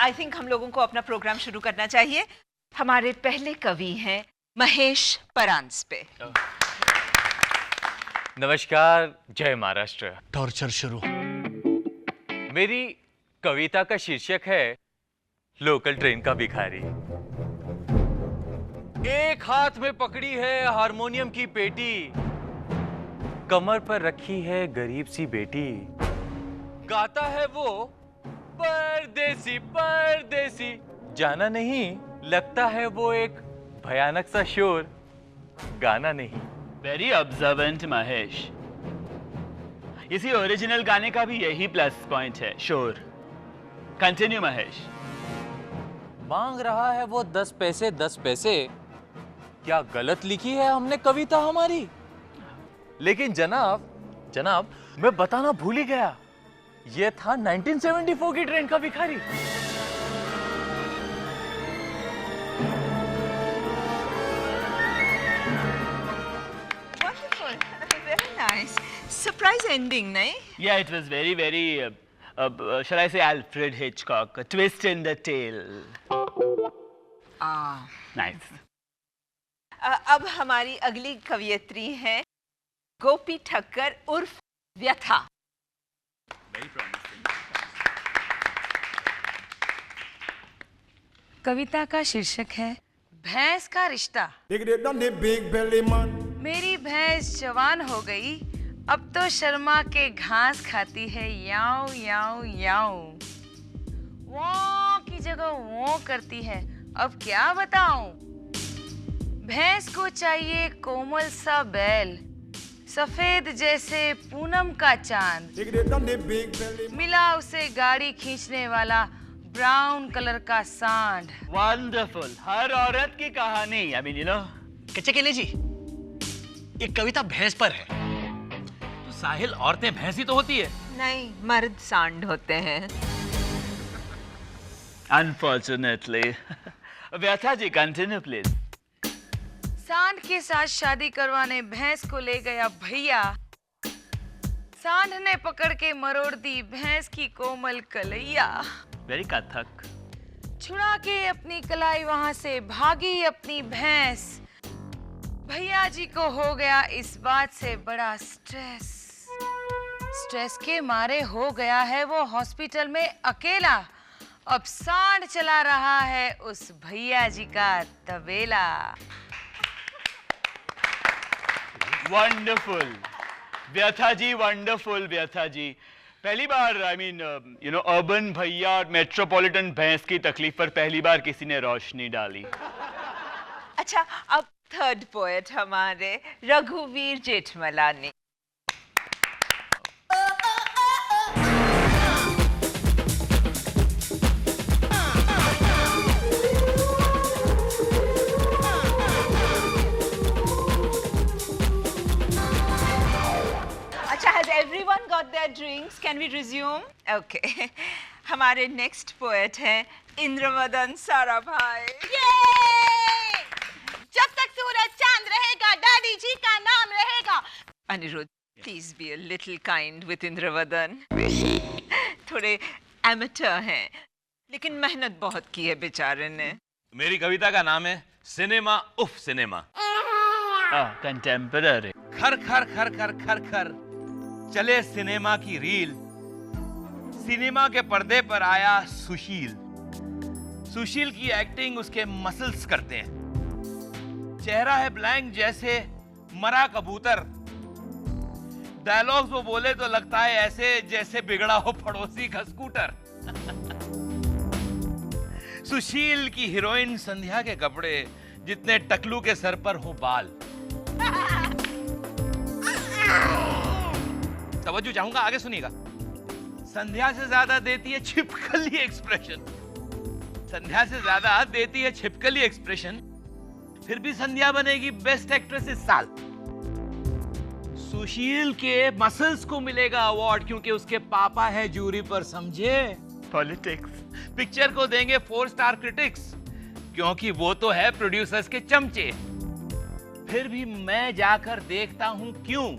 I think हम लोगों को अपना प्रोग्राम शुरू करना चाहिए। हमारे पहले कवि हैं महेश परांजपे। नमस्कार, जय महाराष्ट्र। टॉर्चर शुरू। मेरी कविता का शीर्षक है लोकल ट्रेन का भिखारी। एक हाथ में पकड़ी है हारमोनियम की पेटी, कमर पर रखी है गरीब सी बेटी। गाता है वो परदेसी परदेसी, जाना नहीं लगता है वो एक भयानक सा शोर, गाना नहीं। Very observant Mahesh. इसी ओरिजिनल गाने का भी यही प्लस पॉइंट है, शोर। कंटिन्यू महेश। मांग रहा है वो 10 पैसे 10 पैसे, क्या गलत लिखी है हमने कविता हमारी? लेकिन जनाब मैं बताना भूल ही गया, ये था 1974 की ट्रेन का भिखारी। Nice. Surprise ending, nahi? Yeah, it was very, shall I say Alfred Hitchcock, a twist in the tale. Nice. अब हमारी अगली कवियत्री हैं गोपी ठक्कर उर्फ व्यथा। Very promising. कविता का शीर्षक है भैंस का रिश्ता। मेरी भैंस जवान हो गई, अब तो शर्मा के घास खाती है, याऊ याऊ याऊ। वो की जगह वो करती है, अब क्या बताऊं। भैंस को चाहिए कोमल सा बैल, सफेद जैसे पूनम का चांद। मिला उसे गाड़ी खींचने वाला ब्राउन कलर का सांड। Wonderful. हर औरत की कहानी। I mean, you know. कच्चे केले जी, एक कविता भैंस पर है, तो साहिल औरतें भैंस ही तो होती है। नहीं, मर्द सांड होते हैं। Unfortunately. व्यथा जी, continue please. सांड के साथ शादी करवाने भैंस को ले गया भैया, सांड ने पकड़ के मरोड़ दी भैंस की कोमल कलैया। Very कथक। छुड़ा के अपनी कलाई वहां से भागी अपनी भैंस, भैया जी को हो गया इस बात से बड़ा स्ट्रेस के मारे हो गया है वो हॉस्पिटल में अकेला। अब सांड चला रहा है उस भैया जी का तबेला। Wonderful. व्यथा जी, wonderful व्यथा जी। पहली बार अर्बन भैया और मेट्रोपॉलिटन भैंस की तकलीफ पर पहली बार किसी ने रोशनी डाली। अच्छा, अब थर्ड पोएट हमारे रघुवीर Jethmalani. Has everyone got their drinks? Can we resume? Okay. हमारे next poet हैं इंद्रमदन साराभाई। जब तक सूरज चांद रहेगा दादी जी का नाम रहेगा। Anirudh, please be a little kind with इंद्रमदन। थोड़े amateur हैं, लेकिन मेहनत बहुत की है बेचारे ने। मेरी कविता का नाम है सिनेमा उफ सिनेमा। कंटेम्पररी। खर खर खर खर खर खर चले सिनेमा की रील, सिनेमा के पर्दे पर आया सुशील। सुशील की एक्टिंग उसके मसल्स करते हैं, चेहरा है ब्लैंक जैसे मरा कबूतर। डायलॉग्स वो बोले तो लगता है ऐसे जैसे बिगड़ा हो पड़ोसी का स्कूटर। सुशील की हीरोइन संध्या के कपड़े जितने टकलू के सर पर हो बाल। तवज्जो चाहूंगा, आगे सुनिएगा। संध्या से ज्यादा देती है छिपकली एक्सप्रेशन, संध्या से ज्यादा देती है छिपकली एक्सप्रेशन, फिर भी संध्या बनेगी बेस्ट एक्ट्रेस इस साल। सुशील के मसल्स को मिलेगा अवार्ड क्योंकि उसके पापा है जूरी पर, समझे? पॉलिटिक्स। पिक्चर को देंगे 4 स्टार क्रिटिक्स क्योंकि वो तो है प्रोड्यूसर्स के चमचे। फिर भी मैं जाकर देखता हूं क्यों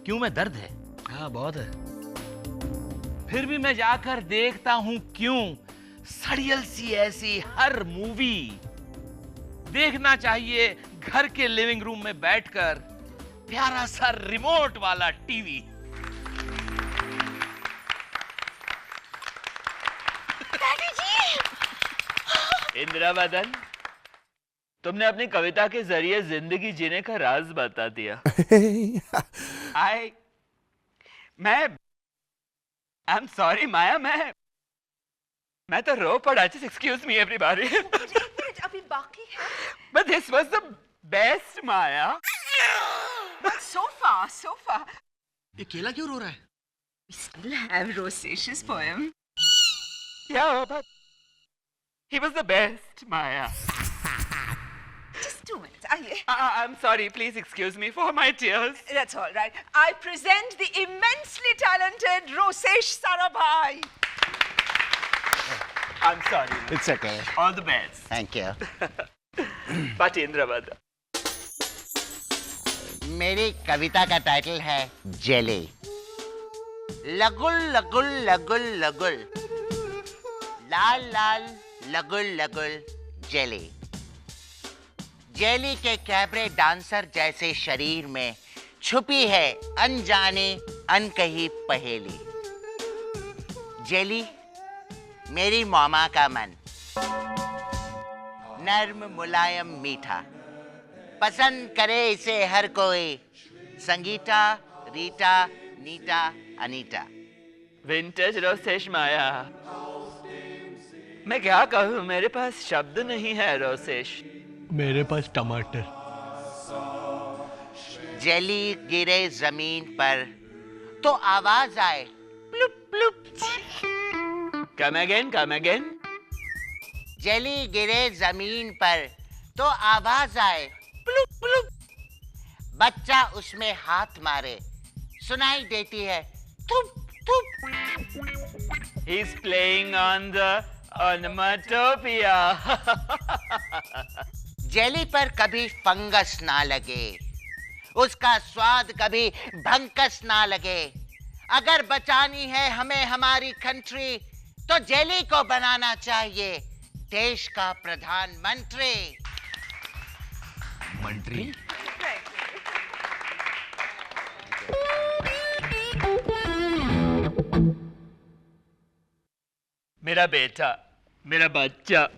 क्यों में दर्द है? हाँ बहुत है। फिर भी मैं जाकर देखता हूं क्यों सड़ियल सी ऐसी हर मूवी देखना चाहिए घर के लिविंग रूम में बैठकर, प्यारा सा रिमोट वाला टीवी। इंद्रवदन, तुमने अपनी कविता के जरिए जिंदगी जीने का राज बता दिया। आई एम सॉरी माया, मैं तो रो पड़ा। Just excuse me everybody. अभी बाकी है। But this was the best, Maya. But so far. ये केला क्यों रो रहा है? We still have Rosac's poem. Yeah, but he was the best, Maya. Just 2 minutes. आइए. I'm sorry. Please excuse me for my tears. That's all right. I present the immensely talented Rosesh Sarabhai. I'm sorry. It's okay. All the best. Thank you. But Indravada. मेरी कविता का title है jelly. लगुल लगुल लगुल लगुल, लाल लाल लगुल लगुल jelly. Jelly के cabaret dancer जैसे शरीर में छुपी है अनजाने अनकही पहेली। जेली मेरी मौमा का मन, नर्म मुलायम मीठा, पसंद करे इसे हर कोई, संगीता रीटा नीता अनीता। विंटेज रोसेश माया। मैं क्या कहूँ, मेरे पास शब्द नहीं है रोसेश। मेरे पास टमाटर। जेली गिरे जमीन पर तो आवाज आए प्लुप प्लुप। Come again. जेली गिरे जमीन पर तो आवाज आए प्लुप प्लुप। बच्चा उसमें हाथ मारे सुनाई देती है थुप थुप। He's playing on the onomatopoeia. Jelly पर कभी फंगस ना लगे, उसका स्वाद कभी भंकस ना लगे। अगर बचानी है हमें हमारी कंट्री, तो जेली को बनाना चाहिए देश का प्रधानमंत्री। मंत्री। मेरा बेटा, मेरा बच्चा।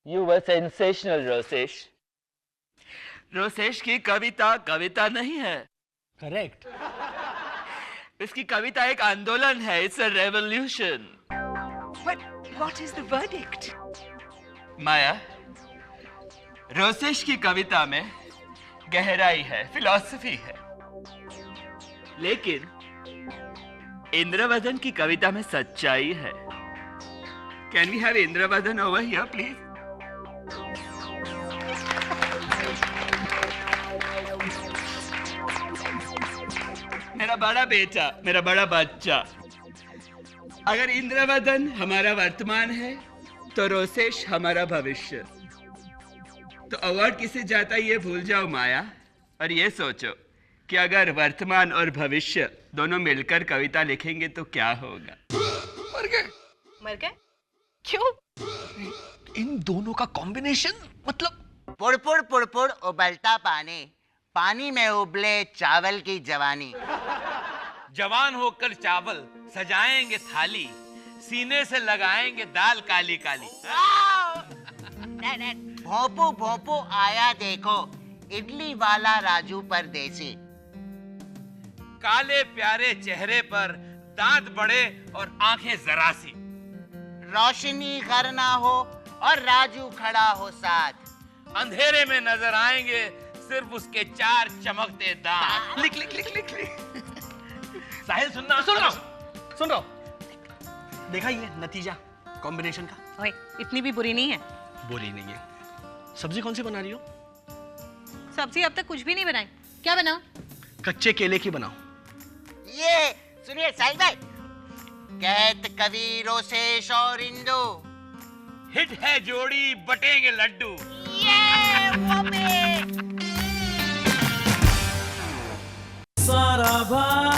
You were sensational, Rosesh. Rosesh की कविता नहीं है। करेक्ट। इसकी कविता एक आंदोलन है। It's a revolution. But what is the verdict? माया, रोसेश की कविता में गहराई है, फिलॉसफी है, लेकिन इंद्रवदन की कविता में सच्चाई है। Can we have Indravadan over here, please? मेरा बड़ा बेटा, मेरा बड़ा बच्चा, अगर इंद्रवदन हमारा वर्तमान है तो रोसेश हमारा भविष्य। तो अवार्ड किसे जाता ये भूल जाओ माया, और ये सोचो कि अगर वर्तमान और भविष्य दोनों मिलकर कविता लिखेंगे तो क्या होगा। मर गए? क्यों? इन दोनों का कॉम्बिनेशन मतलब। पुड़पुड़ पुड़पुड़ उबलता पानी, पानी में उबले चावल की जवानी। जवान होकर चावल सजाएंगे थाली, सीने से लगाएंगे दाल काली काली। भोंपू भोंपू आया देखो, इडली वाला राजू परदेसी। काले प्यारे चेहरे पर दांत बड़े और आंखें जरा सी। रोशनी घर ना हो और राजू खड़ा हो साथ। अंधेरे में नजर आएंगे सिर्फ उसके 4 चमकते दांत। लिख लिख लिख लिख लिख। साहिल सुनना। सुन रहा हूं। देखा ये नतीजा कॉम्बिनेशन का। ओए, इतनी भी बुरी नहीं है। बुरी नहीं है। सब्जी कौन सी बना रही हो? सब्जी अब तक कुछ भी नहीं बनाई। क्या बनाऊं? कच्चे केले की बनाओ। ये सुनिए साहिल भाई, कहत कवि रोसेश और इंदु, हिट है जोड़ी बटेंगे लड्डू। ये वो बे। सारा भाई